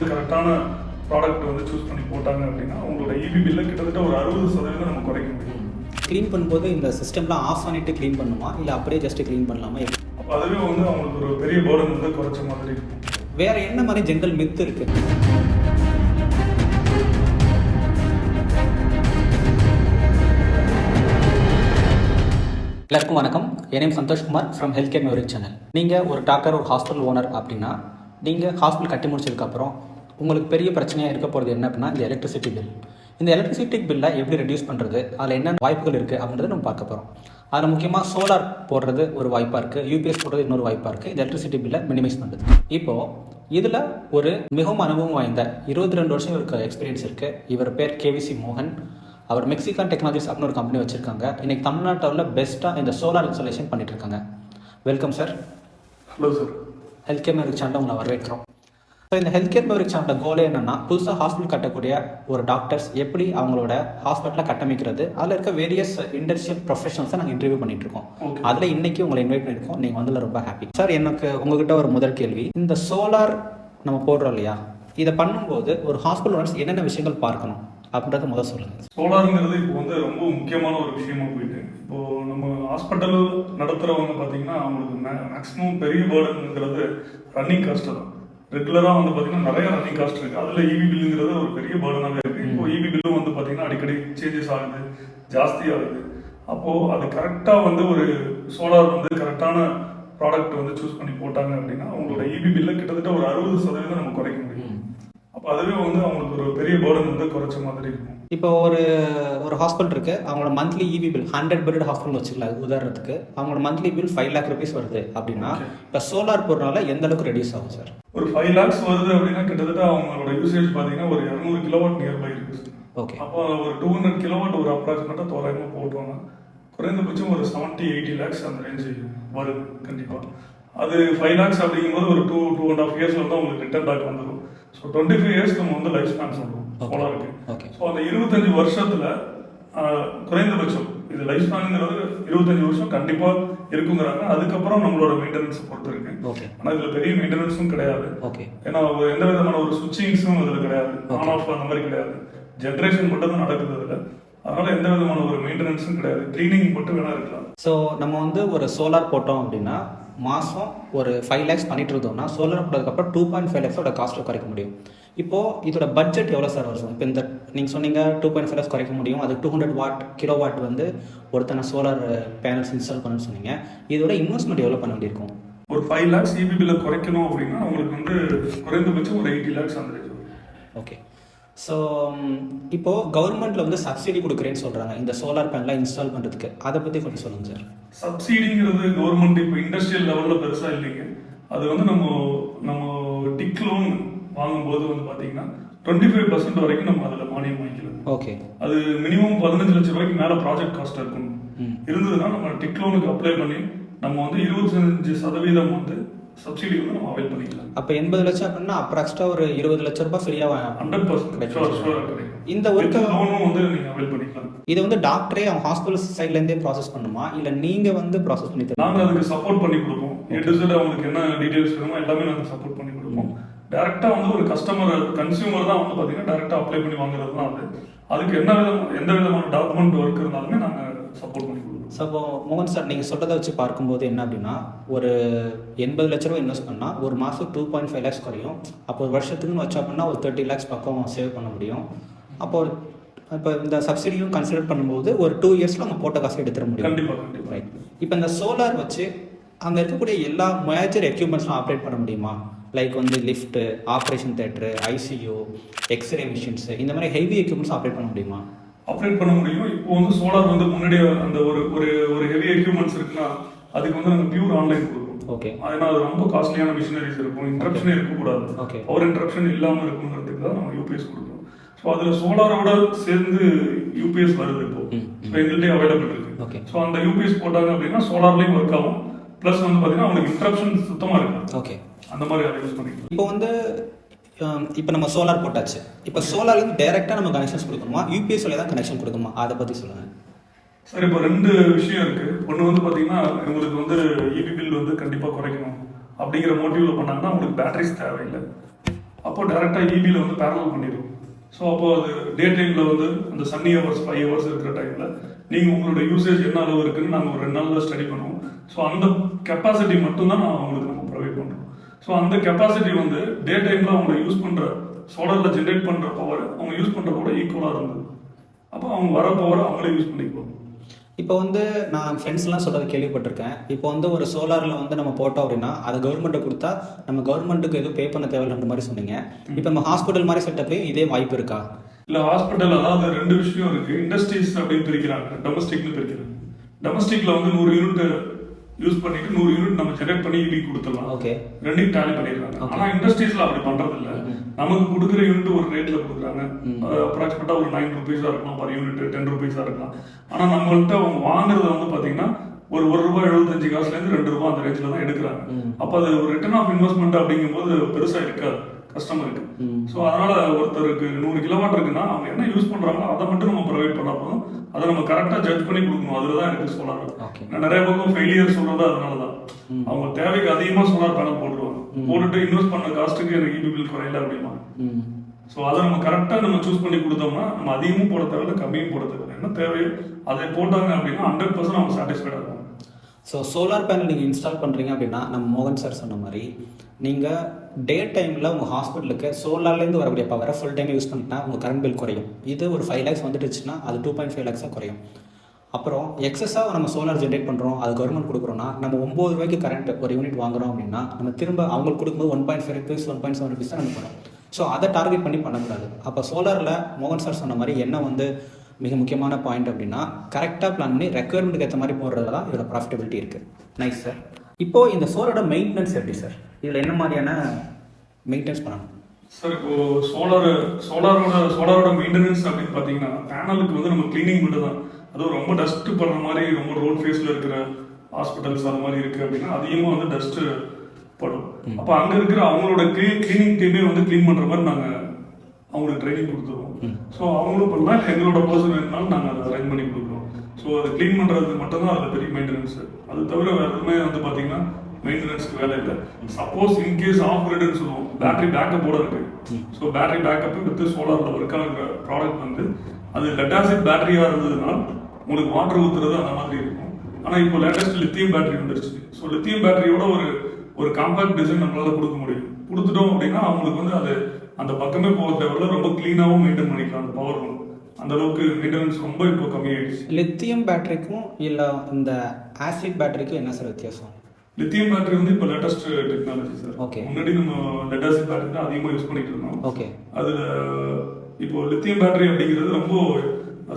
கரெக்டான ப்ராடக்ட் வந்து சூஸ் பண்ணி போட்டாங்க அப்படின்னா உங்களோட இபி பில்லை கிட்டத்தட்ட ஒரு 60% நம்ம குறைக்க முடியும். க்ளீன் பண்ணும்போது இந்த சிஸ்டம்லாம் ஆஃப் பண்ணிட்டு க்ளீன் பண்ணுமா இல்லை அப்படியே ஜஸ்ட் க்ளீன் பண்ணலாமா? அப்போ அதுவே வந்து அவங்களுக்கு ஒரு பெரிய பேர்டன் வந்து குறைச்ச மாதிரி இருக்கும். வேற என்ன மாதிரி ஜென்ரல் மித் இருக்கு? எல்லாருக்கும் வணக்கம். என் name Santhoshkumar from health care maverick channel. நீங்கள் ஒரு டாக்டர், ஒரு ஹாஸ்பிட்டல் ஓனர் அப்படின்னா நீங்கள் ஹாஸ்பிட்டல் கட்டி முடிச்சதுக்கப்புறம் உங்களுக்கு பெரிய பிரச்சனையாக இருக்க போகிறது என்ன அப்படின்னா இந்த எலக்ட்ரிசிட்டி பில். இந்த எலக்ட்ரிசிட்டி பில்லை எப்படி ரெடியூஸ் பண்ணுறது, அதில் என்னென்ன வாய்ப்புகள் இருக்குது அப்படின்றத நம்ம பார்க்க போகிறோம். அதில் முக்கியமாக சோலார் போடுறது ஒரு வாய்ப்பாக இருக்குது, யூபிஎஸ் போடுறது இன்னொரு வாய்ப்பாக இருக்குது. இந்த எலக்ட்ரிசிட்டி பில்லை மினிமைஸ் பண்ணுறது. இப்போது இதில் ஒரு மிகவும் அனுபவம் வாய்ந்த 22 வருஷம் இவருக்கு எக்ஸ்பீரியன்ஸ் இருக்குது. இவர் பேர் கேவிசி மோகன். அவர் மெக்சிகன் டெக்னாலஜிஸ் அப்படின்னு ஒரு கம்பெனி வச்சுருக்காங்க. இன்றைக்கி தமிழ்நாட்டில் பெஸ்ட்டாக இந்த சோலார் இன்ஸ்டாலேஷன் பண்ணிட்டு இருக்காங்க. Welcome sir. Hello sir. Health care maverick சேனலை உங்களை வரவேற்கிறோம். ஸோ இந்த ஹெல்த் கேர் மெவரிக் சேனலோட கோலே என்னென்னா, புதுசாக ஹாஸ்பிட்டல் கட்டக்கூடிய ஒரு டாக்டர்ஸ் எப்படி அவங்களோட ஹாஸ்பிட்டலை கட்டமைக்கிறது, அதில் இருக்க வேரியஸ் இண்டஸ்ட்ரியல் ப்ரொஃபஷனல்ஸை நாங்கள் இன்டர்வியூ பண்ணிட்டு இருக்கோம். அதில் இன்றைக்கி உங்களை இன்வைட் பண்ணியிருக்கோம். நீங்கள் வந்து ரொம்ப ஹாப்பி சார். எனக்கு உங்ககிட்ட ஒரு முதல் கேள்வி, இந்த சோலார் நம்ம போடுறோம் இல்லையா, இதை பண்ணும்போது ஒரு ஹாஸ்பிட்டல் ஓனர்ஸ் என்னென்ன விஷயங்கள் பார்க்கணும் அப்படின்றத முதல் சொல்லுங்கள். சோலாருங்கிறது இப்போ வந்து ரொம்ப முக்கியமான ஒரு விஷயமா போயிட்டு, இப்போது நம்ம ஹாஸ்பிட்டல் நடத்துகிறவங்க பார்த்தீங்கன்னா அவங்களுக்கு மேக்ஸிமம் பெரிய பேர்டனுங்கிறது ரன்னிங் காஸ்ட்டு தான். ரெகுலராக வந்து பார்த்தீங்கன்னா நிறைய ரன்னிங் காஸ்ட் இருக்குது. அதில் இபி பில்லுங்கிறது ஒரு பெரிய பேர்டனாகவே இருக்குது. இப்போ இபி பில்லும் வந்து பார்த்தீங்கன்னா அடிக்கடி சேஞ்சஸ் ஆகுது, ஜாஸ்தி ஆகுது. அப்போது அது கரெக்டாக வந்து ஒரு சோலார் வந்து கரெக்டான ப்ராடக்ட் வந்து சூஸ் பண்ணி போட்டாங்க அப்படின்னா உங்களோட இபி பில்லை கிட்டத்தட்ட ஒரு 60% நம்ம குறைக்க முடியும். அப்போ அதுவே வந்து அவங்களுக்கு ஒரு பெரிய பேர்டன் வந்து குறைச்ச மாதிரி இருக்கும். இப்போ ஒரு ஹாஸ்பிட்டல் இருக்கு, அவங்களோட monthly EB bill 100 bed hospital வச்சுக்கலாம் உதாரணத்துக்கு, அவங்களோட மந்த்லி பில் 5 lakh rupees வருது அப்படின்னா இப்போ சோலார் போடுறதுனால எந்த அளவுக்கு ரெடியூஸ் ஆகும் சார்? ஒரு 5 lakhs வருது அப்படின்னா கிட்டத்தட்ட அவங்களோட யூசேஜ் பார்த்தீங்கன்னா ஒரு 200 கிலோவாட் நியர்பை இருக்கு. ஓகே. அப்போ ஒரு 200 கிலோவாட் ஒரு அப்ராக்சிமேட்டாக தோராயமாக போட்டுவாங்க. குறைந்தபட்சம் ஒரு 70-80 lakhs அந்த ரேஞ்சு வருது கண்டிப்பாக. அது 5 lakhs அப்படிங்கும்போது ஒரு 2.5 years வந்து அவங்களுக்கு ரிட்டர்ன் பேக் வந்துடும். ஸோ 25 years நம்ம வந்து லைஃப் ஸ்பேன் சொல்கிறோம் சோலாருக்கு. ஸோ அந்த 25 வருஷத்துல குறைந்தபட்சம் இது லைஃப் ஸ்பேனுங்கிறது 25 வருஷம் கண்டிப்பாக இருக்குங்கிறாங்க. அதுக்கப்புறம் நம்மளோட மெயின்டெனன்ஸ் பொறுத்து இருக்கு. ஆனால் இதில் பெரிய மெயின்டெனன்ஸும் கிடையாது. ஏன்னா எந்த விதமான ஒரு சுவிட்சிங்ஸும் அதில் கிடையாது, ஆன் ஆஃப் அந்த மாதிரி கிடையாது. ஜென்ரேஷன் மட்டும் தான் நடக்குது அதில். அதனால எந்த விதமான ஒரு மெயின்டெனன்ஸும் கிடையாது, க்ளீனிங் மட்டும் வேணா இருக்கலாம். ஸோ நம்ம வந்து ஒரு சோலார் போட்டோம் அப்படின்னா மாதம் ஒரு 5 lakhs பண்ணிட்டு இருந்தோம்னா சோலார் போட்டதுக்கப்புறம் 2.5 lakhs காஸ்ட்டை குறைக்க முடியும். இப்போது இதோட பட்ஜெட் எவ்வளோ சார் வரும்? இப்போ இந்த நீங்கள் சொன்னீங்க 2.5 lakhs குறைக்க முடியும், அது 200 கிலோவாட் வந்து ஒருத்தனை சோலார் பேனல்ஸ் இன்ஸ்டால் பண்ணணும்னு சொன்னீங்க. இதோட இன்வெஸ்ட்மெண்ட் எவ்வளோ பண்ண வேண்டியிருக்கும்? ஒரு 5 lakhs இபி பில்லை குறைக்கணும் அப்படின்னா உங்களுக்கு வந்து குறைந்தபட்சம் ஒரு 80 lakhs அந்த ரேஞ்ச். ஓகே. ஸோ இப்போது கவர்மெண்ட்டில் வந்து சப்சிடி கொடுக்குறேன்னு சொல்கிறாங்க இந்த சோலார் பேனலை இன்ஸ்டால் பண்ணுறதுக்கு, அதை பற்றி கொஞ்சம் சொல்லுங்கள் சார். சப்சிடிங்கிறது கவர்மெண்ட் இப்போ இண்டஸ்ட்ரியல் லெவலில் பெருசாக இல்லைங்க. அது வந்து நம்ம டிக் லோன் வாங்கும்போது வந்து பார்த்தீங்கன்னா 25% வரைக்கும் நம்ம அதில் மானியம் வாங்கிக்கலாம். ஓகே. அது மினிமம் 15 லட்சம் ரூபாய்க்கு மேலே ப்ராஜெக்ட் காஸ்ட் இருக்கணும். இருந்ததுன்னா நம்ம டிக் லோனுக்கு அப்ளை பண்ணி நம்ம வந்து 25% வந்து சப்சிடி வந்து நம்ம அவைல் பண்ணிக்கலாம். அப்போ 80 லட்சம் அப்படின்னா அப்ராக்சிமேட்டா ஒரு 20 லட்சம் ரூபாய் ஃப்ரீயாக 100% கிடைக்கும். இந்த ஒர்க்கு லோனும் வந்து நீங்கள் அவைல் பண்ணிக்கலாம். இது வந்து டாக்டரே அவங்க ஹாஸ்பிட்டல் சைட்லேருந்தே ப்ராசஸ் பண்ணுமா இல்லை நீங்கள் வந்து ப்ராசஸ் பண்ணி தருவீங்க? நாங்கள் அதுக்கு சப்போர்ட் பண்ணி கொடுப்போம். அவங்களுக்கு என்ன டீட்டெயில்ஸ் வேணுமோ எல்லாமே நாங்கள் சப்போர்ட் பண்ணி கொடுப்போம். டேரெக்டாக வந்து ஒரு கன்சியூமர் தான் வந்து பார்த்தீங்கன்னா டேரெக்டாக அப்ளை பண்ணி வாங்குறது தான் அது. அதுக்கு எந்த விதமான டாக்குமெண்ட் ஒர்க் இருந்தாலுமே நாங்கள் சப்போர்ட் பண்ணி கொடுப்போம். ஸோ இப்போ மோகன் சார் நீங்கள் சொல்கிறத வச்சு பார்க்கும்போது என்ன அப்படின்னா ஒரு 80 லட்ச ரூபா இன்வெஸ்ட் பண்ணால் ஒரு மாதம் 2.5 lakhs குறையும். அப்போ ஒரு வருஷத்துக்குன்னு வச்சா அப்படின்னா ஒரு 30 lakhs பக்கம் சேவ் பண்ண முடியும். இப்போ இந்த சப்சிடியும் கன்சிடர் பண்ணும்போது ஒரு 2 yearsல நம்ம போட்ட காசு எடுத்துட முடியும். கண்டிப்பாக. ரைட். இப்போ இந்த சோலார் வச்சு அங்கே இருக்கக்கூடிய எல்லா மேஜர் எக்யூப்மெண்ட்ஸ்லாம் ஆப்ரேட் பண்ண முடியுமா? லைக் வந்து lift, operation theatre, ICU, X-ray machines, இந்த மாதிரி ஹெவி எக்யூப்மெண்ட்ஸ் ஆப்ரேட் பண்ண முடியுமா? ஆப்ரேட் பண்ண முடியும். இப்போ வந்து சோலார் வந்து முன்னாடியே அந்த ஒரு ஹெவி எக்யூப்மெண்ட்ஸ் இருக்குன்னா அதுக்கு வந்து நாங்கள் பியூர் ஆன்லைன் கொடுப்போம். ஓகே. அதனால அது ரொம்ப காஸ்ட்லியான மிஷினரிஸ் இருக்கும், இன்டரப்ஷனே இருக்கக்கூடாது. ஓகே. பவர் இன்டரப்ஷன் இல்லாமல் இருக்கணுங்கிறதுக்கு தான் நம்ம யூபிஎஸ் கொடுக்குறோம். ஸோ அதில் சோலாரோட சேர்ந்து யூபிஎஸ் வருது இப்போ. ஸோ எங்கள்கிட்ட அவைலபிள் இருக்கு. ஓகே. ஸோ அந்த யூபிஎஸ் போட்டாங்க அப்படின்னா சோலார்லேயும் ஒர்க் ஆகும், ப்ளஸ் வந்து பார்த்தீங்கன்னா அவங்களுக்கு இன்டரப்ஷன் சுத்தமாக இருக்கு. ஓகே. அந்த மாதிரி அதை யூஸ் பண்ணிக்கலாம். இப்போ வந்து இப்போ நம்ம சோலார் போட்டாச்சு, இப்போ சோலார்லேருந்து டைரெக்டாக நம்ம கனெக்ஷன்ஸ் கொடுக்கணுமா, யூபிஎஸ்ல தான் கனெக்ஷன் கொடுக்கணுமா, அதை பற்றி சொல்லுங்கள். சார் இப்போ 2 விஷயம் இருக்குது. ஒன்று வந்து பார்த்தீங்கன்னா உங்களுக்கு வந்து இபி பில் வந்து கண்டிப்பாக குறைக்கணும் அப்படிங்கிற மோட்டிவில் பண்ணாங்கன்னா உங்களுக்கு பேட்டரிஸ் தேவையில்லை. அப்போ டேரெக்டாக இபியில் வந்து பேரல் பண்ணிடும். ஸோ அப்போ அது டே டைமில் வந்து அந்த சன்னி ஹவர்ஸ் 5 hours இருக்கிற டைமில் நீங்கள் உங்களோட யூசேஜ் என்ன அளவு இருக்குன்னு நாங்கள் ஒரு 2 நாளில் ஸ்டடி பண்ணுவோம். ஸோ அந்த கெப்பாசிட்டி மட்டும்தான் அவங்களுக்கு நம்ம ப்ரொவைட் பண்ணுறோம். ஸோ அந்த கெப்பாசிட்டி வந்து டே டைமில் அவங்க யூஸ் பண்ணுற சோலாரில் ஜென்ரேட் பண்ணுற பவர் அவங்க யூஸ் பண்ணுறதோட ஈக்குவலாக இருந்தது. அப்போ அவங்க வர பவர் அவங்களே யூஸ் பண்ணிக்குவாங்க. இப்போ வந்து நான் ஃப்ரெண்ட்ஸ்லாம் சொல்கிறது கேள்விப்பட்டிருக்கேன். இப்போ வந்து ஒரு சோலாரில் வந்து நம்ம போட்டோம் அப்படின்னா அதை கவர்மெண்ட்டு கொடுத்தா நம்ம கவர்மெண்ட்டுக்கு எதுவும் பே பண்ண தேவையில்லைன்ற மாதிரி சொன்னீங்க. இப்போ நம்ம ஹாஸ்பிட்டல் மாதிரி செட்டப்லேயும் இதே வாய்ப்பு இருக்கா? இல்லை, ஹாஸ்பிட்டல் அதாவது 2 விஷயம் இருக்குது. இண்டஸ்ட்ரீஸ் அப்படின்னு பிரிக்கிறாங்க, டொமஸ்டிக்னு பிரிக்கிறாங்க. டொமஸ்டிக்கில் வந்து 100 யூனிட் யூஸ் பண்ணிட்டு 100 யூனிட் நம்ம ஜெனரேட் பண்ணி இபி கொடுத்துடலாம். ஓகே, ரெண்டையும் டேலி பண்ணிடுறாங்க. ஆனால் இண்டஸ்ட்ரீஸில் அப்படி பண்ணுறது இல்லை. நமக்கு கொடுக்குற யூனிட் ஒரு ரேட்டில் கொடுக்குறாங்க. அப்ராக்சிமேட்டாக ஒரு 9 rupees-ஆ இருக்கலாம் பர் யூனிட், 10 rupees-ஆ இருக்கலாம். ஆனால் நம்மள்கிட்ட அவங்க வாங்குறது வந்து பார்த்தீங்கன்னா ஒரு ₹1.75 2 ரூபா அந்த ரேஞ்சில் தான் எடுக்கிறாங்க. அப்போ அது ஒரு ரிட்டர்ன் ஆஃப் இன்வெஸ்ட்மெண்ட் அப்படிங்கும்போது பெருசாக இருக்காது கஸ்டமருக்கு. ஸோ அதனால ஒருத்தருக்கு 100 கிலோவாட் இருக்குன்னா அவங்க என்ன யூஸ் பண்ணுறாங்களோ அதை மட்டும் நம்ம ப்ரொவைட் பண்ணா போதும். அதை நம்ம கரெக்டாக ஜட்ஜ் பண்ணி கொடுக்கணும். அதில் தான் எனக்கு சோலார் நிறைய பக்கம் ஃபெயிலியர் சொல்றது அதனால தான். அவங்க தேவைக்கு அதிகமாக சோலார் பேனல் போட்டுருவாங்க. போட்டுட்டு இன்வெஸ்ட் பண்ண காஸ்ட்டுக்கு எனக்கு இபி பில் குறையல அப்படிமா. ஸோ அதை நம்ம கரெக்டாக நம்ம சூஸ் பண்ணி கொடுத்தோம்னா நம்ம அதிகமும் போட தேவையில்லை, கம்மியும் போட தேவையில்லை. என்ன தேவையோ அதை போட்டாங்க அப்படின்னா 100% அவங்க சாட்டிஸ்ஃபைடாக இருக்கும். ஸோ சோலார் பேனல் நீங்கள் இன்ஸ்டால் பண்ணுறீங்க அப்படின்னா நம்ம மோகன் சார் சொன்ன மாதிரி நீங்கள் டே டைமில் உங்கள் ஹாஸ்பிட்டலுக்கு சோலார்லேருந்து வரக்கூடிய பவரை ஃபுல் டைம் யூஸ் பண்ணிட்டா உங்கள் கரண்ட் பில் குறையும். இது ஒரு 5 lakhs வந்துடுச்சுன்னா அது 2.5 lakhs குறையும். அப்புறம் எக்ஸஸாக நம்ம சோலார் ஜென்ரேட் பண்ணுறோம், அது கவர்மெண்ட் கொடுக்குறோன்னா நம்ம 9 ரூபாய்க்கு கரண்ட் ஒரு யூனிட் வாங்குறோம் அப்படின்னா நம்ம திரும்ப அவங்களுக்கு கொடுக்கும்போது 1.5 rupees 1.7 rupees தான் நம்ம பண்ணோம். ஸோ அதை டார்கெட் பண்ணி பண்ணக்கூடாது. அப்போ சோலாரில் மோகன் சார் சொன்ன மாதிரி என்ன வந்து மிக முக்கியமான பாயிண்ட் அப்படின்னா கரெக்டாக பிளான் பண்ணி ரெக்குயர்மெண்ட்டுக்கு ஏற்ற மாதிரி போடுறதுல தான் இதோட ப்ராஃபிட்டபிலிட்டி இருக்குது. Nice sir. இப்போது இந்த சோலரோட மெயின்டெனன்ஸ் எப்படி சார்? இதில் என்ன மாதிரியான மெயின்டெனன்ஸ் பண்ணணும் சார்? இப்போது சோலாரோட மெயின்டெனன்ஸ் அப்படின்னு பார்த்தீங்கன்னா பேனலுக்கு வந்து நம்ம கிளீனிங் மட்டும் தான். அதுவும் ரொம்ப டஸ்ட்டு படுற மாதிரி ரொம்ப ரோட் ஃபேஸில் இருக்கிற ஹாஸ்பிட்டல்ஸ் அது மாதிரி இருக்குது அப்படின்னா அதிகமாக வந்து டஸ்ட்டு படும். அப்போ அங்கே இருக்கிற அவங்களோட கிளீனிங் டீமே வந்து க்ளீன் பண்ணுற மாதிரி நாங்கள் அவங்களுக்கு ட்ரைனிங் கொடுத்துருவோம். ஸோ அவங்களும் பண்ணலாம், எங்களோட பர்சன் வேணுனாலும் நாங்கள் அதை அரேஞ்ச் பண்ணி கொடுக்குறோம். ஸோ அதை க்ளீன் பண்ணுறது மட்டும்தான் அதில் பெரிய மெயின்டெனன்ஸ். அது தவிர வேறு எதுவுமே வந்து பார்த்தீங்கன்னா மெயின்டெனன்ஸ்க்கு வேலை இல்லை. சப்போஸ் இன்கேஸ் ஆஃப் கிரிட்னு சொல்லுவோம், பேட்டரி பேக்கப்போட இருக்கு. ஸோ பேட்டரி பேக்கப் வித் சோலாரில் ஒர்க் ஆகிற ப்ராடக்ட் வந்து அது லெட் ஆசிட் பேட்டரியாக இருந்ததுன்னா உங்களுக்கு வாட்டர் ஊற்றுறது அந்த மாதிரி இருக்கும். ஆனால் இப்போ லேட்டஸ்ட் லித்தியம் பேட்டரி வந்துருச்சு. ஸோ லித்தியம் பேட்டரியோட ஒரு காம்பேக்ட் டிசைன் நம்மளால கொடுக்க முடியும். கொடுத்துட்டோம் அப்படின்னா அவங்களுக்கு வந்து அது அந்த பக்கமே போக தேவையில்ல, ரொம்ப க்ளீனாகவும் மெயின்டைன் பண்ணிக்கலாம் அந்த பவர். அந்த அளவுக்கு மெயின்டெனன்ஸ் ரொம்ப இப்போ கம்மியாயிடுச்சு. லித்தியம் பேட்டரிக்கும் இல்லை இந்த ஆசிட் பேட்டரிக்கும் என்ன சார் வித்தியாசம்? லித்தியம் பேட்டரி வந்து இப்போ லேட்டஸ்ட் டெக்னாலஜி சார். ஓகே. முன்னாடி நம்ம லெட் ஆசிட் பேட்டரி தான் அதிகமாக யூஸ் பண்ணிட்டு இருந்தோம். ஓகே. அதில் இப்போ லித்தியம் பேட்டரி அப்படிங்கிறது ரொம்ப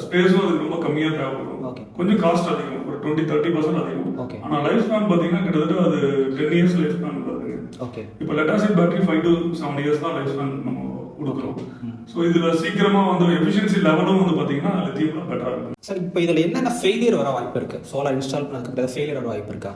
ஸ்பேஸும் அதுக்கு ரொம்ப கம்மியாக தேவைப்படும். ஓகே. கொஞ்சம் காஸ்ட் அதிகம், ஒரு 20-30% அதிகம். ஓகே. ஆனால் லைஃப் ஸ்பேன் பார்த்தீங்கன்னா கிட்டத்தட்ட அது 10 years லைஃப் ஸ்பேன் வருதுங்க. ஓகே. இப்போ lead acid battery 5 to 7 years தான் லைஃப் ஸ்பேன் நம்ம கொடுக்குறோம். ஸோ இதில் சீக்கிரமாக வந்து எஃபிஷியன்சி லெவலும் வந்து பார்த்தீங்கன்னா லித்தியம்ல பெட்டராக இருக்கும். சார் இப்போ இதில் என்னென்ன ஃபெயிலியர் வர வாய்ப்பு இருக்குது? சோலார் இன்ஸ்டால் பண்ணதுக்கு ஃபெயிலியர் வர வாய்ப்பு இருக்கா?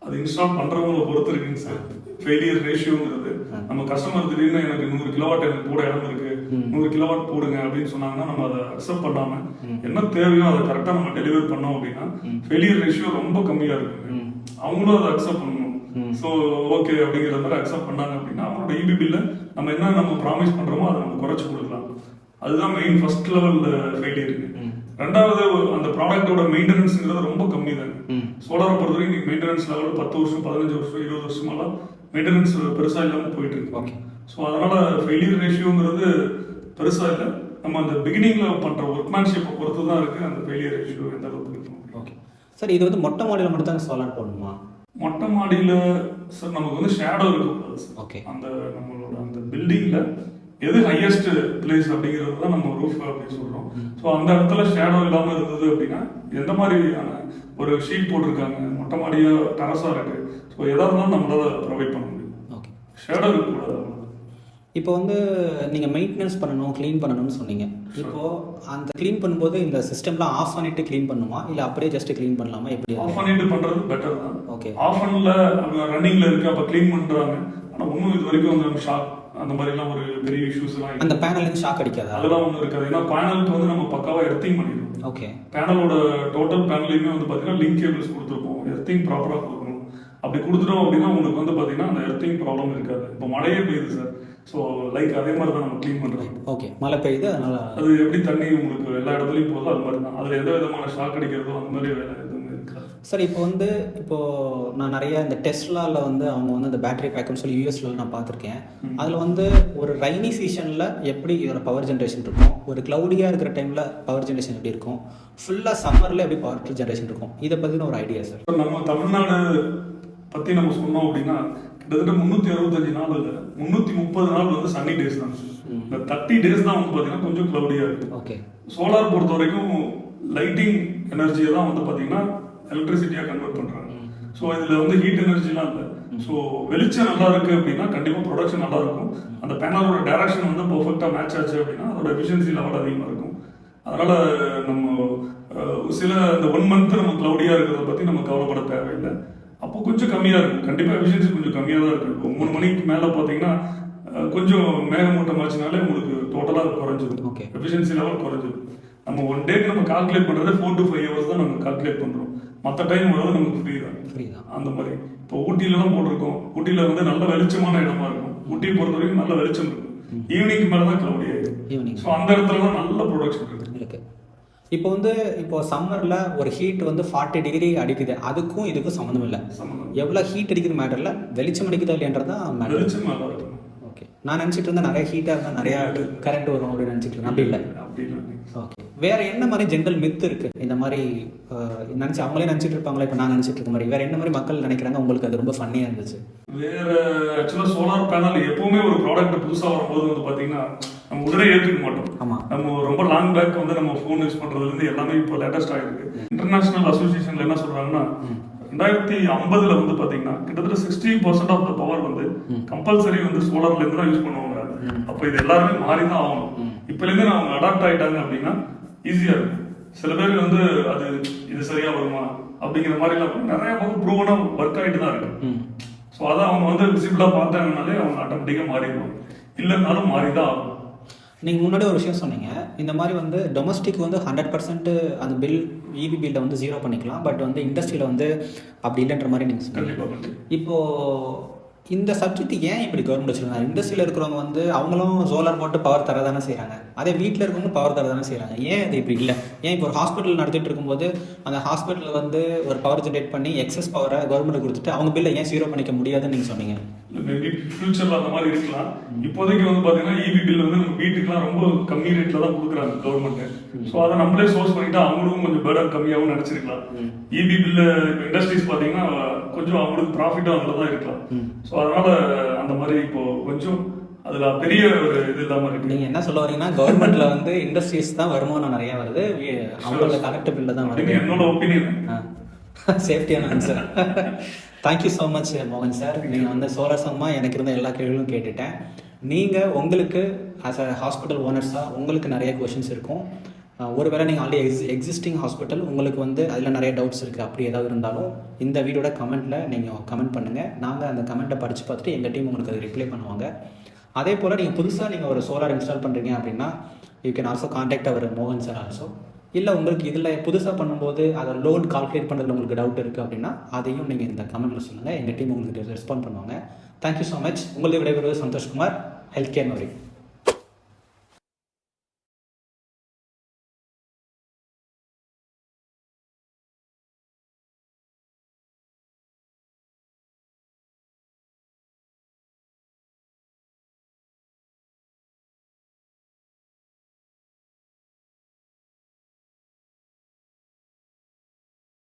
அது இன்ஸ்டால் பண்ணுறவங்கள பொறுத்து இருக்குங்க சார். ஃபெயிலியர் ரேஷியோங்கிறது நம்ம கஸ்டமர் திடீர்னு எனக்கு 100 கிலோவாட் எனக்கு கூட இடம் இருக்கு, 100 கிலோவாட் போடுங்க அப்படின்னு சொன்னாங்கன்னா நம்ம அதை அக்செப்ட் பண்ணாம என்ன தேவையோ அதை கரெக்டாக நம்ம டெலிவரி பண்ணோம் அப்படின்னா ஃபெயிலியர் ரேஷியோ ரொம்ப கம்மியாக இருக்குங்க. அவங்களும் அதை அக்செப்ட் பண்ணணும். ஸோ ஓகே அப்படிங்கிற மாதிரி அக்செப்ட் பண்ணாங்க அப்படின்னா அவங்களோட இபி பில்ல நம்ம என்ன நம்ம ப்ராமிஸ் பண்றோமோ அதை நம்ம குறைச்சு கொடுக்கலாம். அதுதான் மெயின் ஃபர்ஸ்ட் லெவல் ஃபெயிலியர். ரெண்டாவது அந்த ப்ராடக்டோட மெயின்டெனன்ஸ்ங்கிறது ரொம்ப கம்மி தாங்க. சோலாரை பொறுத்த வரைக்கும் மெயின்டெனன்ஸ் லெவல் 10 வருஷம் 15 வருஷம் 20 வருஷமெல்லாம் மெயின்டெனன்ஸ் பெருசா இல்லாமல் போயிட்டு இருக்கு. ஓகே. ஸோ அதனால ஃபெயிலியர் ரேஷியோங்கிறது பெருசா இல்லை. நம்ம அந்த பிகினிங்ல பண்ற ஒர்க்மேன்ஷிப்பை பொறுத்து தான் இருக்கு அந்த ஃபெயிலியர் ரேஷியோ எந்த அளவுக்கு இருக்கும். Okay sir. இது வந்து மொட்டை மாடியில் மட்டும் தான் சோலார் போடணுமா? மொட்டை மாடியில் சார் நமக்கு வந்து ஷேடோ இருக்கக்கூடாது சார். ஓகே. அந்த நம்மளோட அந்த பில்டிங்ல எது ஹையஸ்ட் பிளேஸ் அப்படிங்கிறது தான் நம்ம ரூஃப் அப்படின்னு சொல்றோம். ஸோ அந்த இடத்துல ஷேடோ இல்லாமல் இருந்தது அப்படின்னா எந்த மாதிரியான ஒரு ஷீட் போட்டிருக்காங்க, மொட்டை மாடியா டெரஸா இருக்கு, ஸோ எதாக இருந்தாலும் நம்மளால ப்ரொவைட் பண்ண முடியும். ஓகே. ஷேடோ இருக்கக்கூடாது. இப்போ வந்து நீங்கள் மெயின்டெனன்ஸ் பண்ணணும், க்ளீன் பண்ணணும்னு சொன்னீங்க. இப்போது அந்த க்ளீன் பண்ணும்போது இந்த சிஸ்டம்லாம் ஆஃப் பண்ணிட்டு க்ளீன் பண்ணுமா இல்லை அப்படியே ஜஸ்ட் க்ளீன் பண்ணலாமா? எப்படி ஆஃப் பண்ணிட்டு பண்ணுறது பெட்டர் தான். ஓகே. ஆஃப் பண்ணல ரன்னிங்கில் இருக்குது அப்போ க்ளீன் பண்ணுறாங்க. ஆனால் இன்னும் இது வரைக்கும் அந்த ஷாக் அந்த மாதிரிலாம் ஒரு பெரிய இஷ்யூஸ்லாம் அந்த பேனலுக்கு ஷாக் அடிக்காது? அதெல்லாம் ஒன்றும் இருக்காது. ஏன்னா பேனலுக்கு வந்து நம்ம பக்காவாக எர்த்திங் பண்ணிடுவோம். ஓகே. பேனலோட டோட்டல் பேனலையுமே வந்து பார்த்தீங்கன்னா லிங்க் கேபிள்ஸ் கொடுத்துருப்போம். எர்த்திங் ப்ராப்பராக கொடுக்கணும். அப்படி கொடுத்துட்டோம் அப்படின்னா உங்களுக்கு வந்து பார்த்தீங்கன்னா அந்த எர்த்திங் ப்ராப்ளம் இருக்காது. இப்போ மழையே பெய்யுது சார், ஸோ லைக் அதே மாதிரி தான் நம்ம க்ளீன் பண்ணுறோம். ஓகே, மழை பெய்யுது அதனால் அது எப்படி தண்ணி உங்களுக்கு எல்லா இடத்துலையும் போதோ அது மாதிரி தான். அதில் எந்த விதமான ஷாக் அடிக்கிறதோ அந்த மாதிரி வேலை எதுவுமே இருக்காது. சார். இப்போது நான் நிறைய இந்த டெஸ்லாவில் அவங்க இந்த பேட்டரி பேக்கப்னு சொல்லி யூஎஸ்ல நான் பார்த்துருக்கேன். அதில் ஒரு ரைனி சீசனில் எப்படி இதோட பவர் ஜென்ரேஷன் இருக்கும், ஒரு க்ளவுடியாக இருக்கிற டைமில் பவர் ஜென்ரேஷன் எப்படி இருக்கும், ஃபுல்லாக சம்மரில் எப்படி பவர் ஜென்ரேஷன் இருக்கும், இதை பற்றின ஒரு ஐடியா சார். நம்ம தமிழ்நாடு பற்றி நம்ம சொன்னோம் அப்படின்னா கிட்டத்தட்ட 365 நாள் இல்லை 330 நாள் சன்னி டேஸ் தான். இந்த 30 டேஸ் தான் பார்த்தீங்கன்னா கொஞ்சம் க்ளவுடியாக இருக்குது. ஓகே. சோலார் பொறுத்த வரைக்கும் லைட்டிங் எனர்ஜியை தான் பார்த்தீங்கன்னா எலக்ட்ரிசிட்டியாக கன்வெர்ட் பண்ணுறாங்க. ஸோ இதில் ஹீட் எனர்ஜிலாம் இல்லை. ஸோ வெளிச்சம் நல்லா இருக்குது அப்படின்னா கண்டிப்பாக ப்ரொடக்ஷன் நல்லா இருக்கும். அந்த பேனலோட டைரக்ஷன் பர்ஃபெக்டாக மேட்ச் ஆச்சு அப்படின்னா அதோட எஃபிஷியன்சி லெவல் அதிகமாக இருக்கும். அதனால் நம்ம சில இந்த 1 மந்த் நம்ம க்ளவுடியாக இருக்கிறத பற்றி நம்ம கவலைப்பட தேவையில்லை. அப்போ கொஞ்சம் கம்மியாக இருக்கும், கண்டிப்பாக எஃபிஷியன்சி கொஞ்சம் கம்மியாக தான் இருக்கும். இப்போ 3 மணிக்கு மேலே பார்த்தீங்கன்னா கொஞ்சம் மேகமூட்டம் ஆச்சுனாலே உங்களுக்கு டோட்டலாக குறைஞ்சிடும். ஓகே. எஃபிஷியன்சி லெவல் குறைஞ்சிடும். நம்ம 1 டேக்கு நம்ம கால்குலேட் பண்ணுறது 4 to 5 hours தான் நம்ம கால்குலேட் பண்ணுறோம். மற்ற டைம் வர்றது நமக்கு ஃப்ரீ தான். அந்த மாதிரி இப்போ ஊட்டியிலலாம் போட்டிருக்கோம். ஊட்டியில் நல்ல வெளிச்சமான இடமா இருக்கும். ஊட்டியை பொறுத்த வரைக்கும் நல்ல வெளிச்சம் இருக்கும். ஈவினிங் மேலே தான் க்ளவுடி ஆகிடும். ஸோ அந்த இடத்துல தான் நல்ல ப்ரொடக்ஷன் இருக்கு. இப்போ சம்மரில் ஒரு ஹீட் 40 டிகிரி அடிக்குது, அதுக்கும் இதுக்கும் சம்மந்தம் இல்லை. எவ்வளோ ஹீட் அடிக்குது மேட்டர் இல்லை, வெளிச்சம் அடிக்குதா இல்லைன்றதான் மேட்டர். வெளிச்சம் நல்லா இருக்கும். ஓகே. நான் நினச்சிட்டு இருந்தேன் நிறைய ஹீட்டாக இருந்தால் நிறையா கரண்ட் வரும் அப்படின்னு நினச்சிட்டு இருந்தேன். அப்படி இல்லை. ஓகே. வேற என்ன மாதிரி ஜென்ரல் மித் இருக்கு இந்த மாதிரி அவங்களே நினச்சிட்டு இருப்பாங்களா, இப்போ நான் நினச்சிட்டு இருக்க மாதிரி வேற என்ன மாதிரி மக்கள் நினைக்கிறாங்க, உங்களுக்கு அது ரொம்ப ஃபன்னியாக இருந்துச்சு? வேற ஆக்சுவலாக சோலார் பேனல் எப்பவுமே ஒரு ப்ராடக்ட் புதுசாக வரும்போது பார்த்தீங்கன்னா நம்ம உடனே ஏற்றுக்க மாட்டோம். ஆமாம். நம்ம ரொம்ப லாங் பேக் நம்ம ஃபோன் யூஸ் பண்ணுறதுலேருந்து எல்லாமே இப்போ லேட்டஸ்ட் ஆகிருக்கு. இன்டர்நேஷனல் அசோசியேஷன்ல என்ன சொல்றாங்கன்னா 2050 பார்த்தீங்கன்னா கிட்டத்தட்ட 60% ஆஃப் த பவர் கம்பல்சரி சோலார்லேருந்து தான் யூஸ் பண்ணுவாங்க. அப்போ இது எல்லாருமே மாறி தான் ஆகணும். இப்போலேருந்து அவங்க அடாப்ட் ஆகிட்டாங்க அப்படின்னா ஈஸியாக இருக்கும். சில பேர் அது இது சரியா வருமா அப்படிங்கிற மாதிரிலாம் நிறைய பக்கம் ப்ரூவனாக ஒர்க் ஆகிட்டு தான் இருக்கு. ஸோ அதை அவங்க விசிபிளாக பார்த்தாங்கனாலே அவங்க ஆட்டோமேட்டிக்காக மாறிடுவாங்க. இல்லைன்னாலும் மாறி தான் ஆகும். நீங்கள் முன்னாடி ஒரு விஷயம் சொன்னீங்க, இந்த மாதிரி டொமஸ்டிக் 100% அந்த பில் இபி பில்லை 0 பண்ணிக்கலாம், பட் இண்டஸ்ட்ரியில் அப்படி இல்லைன்ற மாதிரி நீங்கள் சொன்னீங்க. இப்போது இந்த சப்ஜெக்ட் ஏன் இப்படி கவர்மெண்ட் வச்சுருக்காங்க? இண்டஸ்ட்ரியில் இருக்கிறவங்க அவங்களும் சோலார் போட்டு பவர் தர தானே செய்கிறாங்க, அதே வீட்டில் இருக்கவங்க பவர் தர தானே செய்கிறாங்க. ஏன் அது இப்படி இல்லை? ஏன் இப்போ ஒரு ஹாஸ்பிட்டல் நடத்திட்டு இருக்கும்போது அந்த ஹாஸ்பிட்டலில் ஒரு பவர் ஜென்ரேட் பண்ணி எக்ஸஸ் பவரை கவர்மெண்ட் கொடுத்துட்டு அவங்க பில்லை ஏன் 0 பண்ணிக்க முடியாதுன்னு நீங்கள் சொன்னீங்க? மேபி ஃபியூச்சரில் அந்த மாதிரி இருக்கலாம். இப்போதைக்கு பார்த்தீங்கன்னா இபி பில் நம்ம வீட்டுக்குலாம் ரொம்ப கம்மி ரேட்டில் தான் கொடுக்குறாங்க கவர்மெண்ட். ஸோ அதை நம்மளே சோர்ஸ் பண்ணிட்டா அவங்களுக்கும் கொஞ்சம் பேர்டன் கம்மியாகவும் நினச்சிருக்கலாம். இபி பில்லு இப்போ இண்டஸ்ட்ரீஸ் பார்த்தீங்கன்னா கொஞ்சம் அவங்களுக்கு ப்ராஃபிட்டும் அதில் தான் இருக்கலாம். ஸோ அதனால அந்த மாதிரி இப்போ கொஞ்சம் அதுல பெரிய ஒரு இது இல்லாமல் இருக்கு. நீங்கள் என்ன சொல்ல வரீங்கன்னா கவர்மெண்ட்ல இண்டஸ்ட்ரீஸ் தான் வருமானம் நிறைய வருது, அவங்களோட கரெக்ட் பில்ல தான் வருது. என்னோட ஒப்பீனியன். சேஃப்டியான ஆன்சர். தேங்க்யூ ஸோ மச் மோகன் சார். நீங்கள் சோலார் சம்பந்தமாக எனக்கு இருந்த எல்லா கேள்விகளும் கேட்டுட்டேன். நீங்கள் உங்களுக்கு ஆஸ் அ ஹாஸ்பிட்டல் ஓனர்ஸாக உங்களுக்கு நிறைய கொஷின்ஸ் இருக்கும். ஒருவேளை நீங்கள் ஆல்ரெடி எக்ஸிஸ்டிங் ஹாஸ்பிட்டல் உங்களுக்கு அதில் நிறைய டவுட்ஸ் இருக்குது, அப்படி ஏதாவது இருந்தாலும் இந்த வீடியோட கமெண்ட்டில் நீங்கள் கமெண்ட் பண்ணுங்கள். நாங்கள் அந்த கமெண்ட்டை படித்து பார்த்துட்டு எங்கள் டீம் உங்களுக்கு அது ரிப்ளை பண்ணுவாங்க. அதே போல் நீங்கள் புதுசாக ஒரு சோலார் இன்ஸ்டால் பண்ணுறீங்க அப்படின்னா யூ கேன் ஆல்சோ கான்டாக்ட் அவர் மோகன் சார் ஆல்சோ. இல்லை உங்களுக்கு இதில் புதுசாக பண்ணும்போது அதை லோட் கால்குலேட் பண்ணுறதுல உங்களுக்கு டவுட் இருக்குது அப்படின்னா அதையும் நீங்கள் இந்த கமெண்ட்டில் சொல்லுங்கள், எங்கள் டீம் உங்களுக்கு ரெஸ்பாண்ட் பண்ணுவாங்க. Thank you so much. உங்களுடைய விடைபெறுவது சந்தோஷ்குமார், ஹெல்த் கேர் நோரி.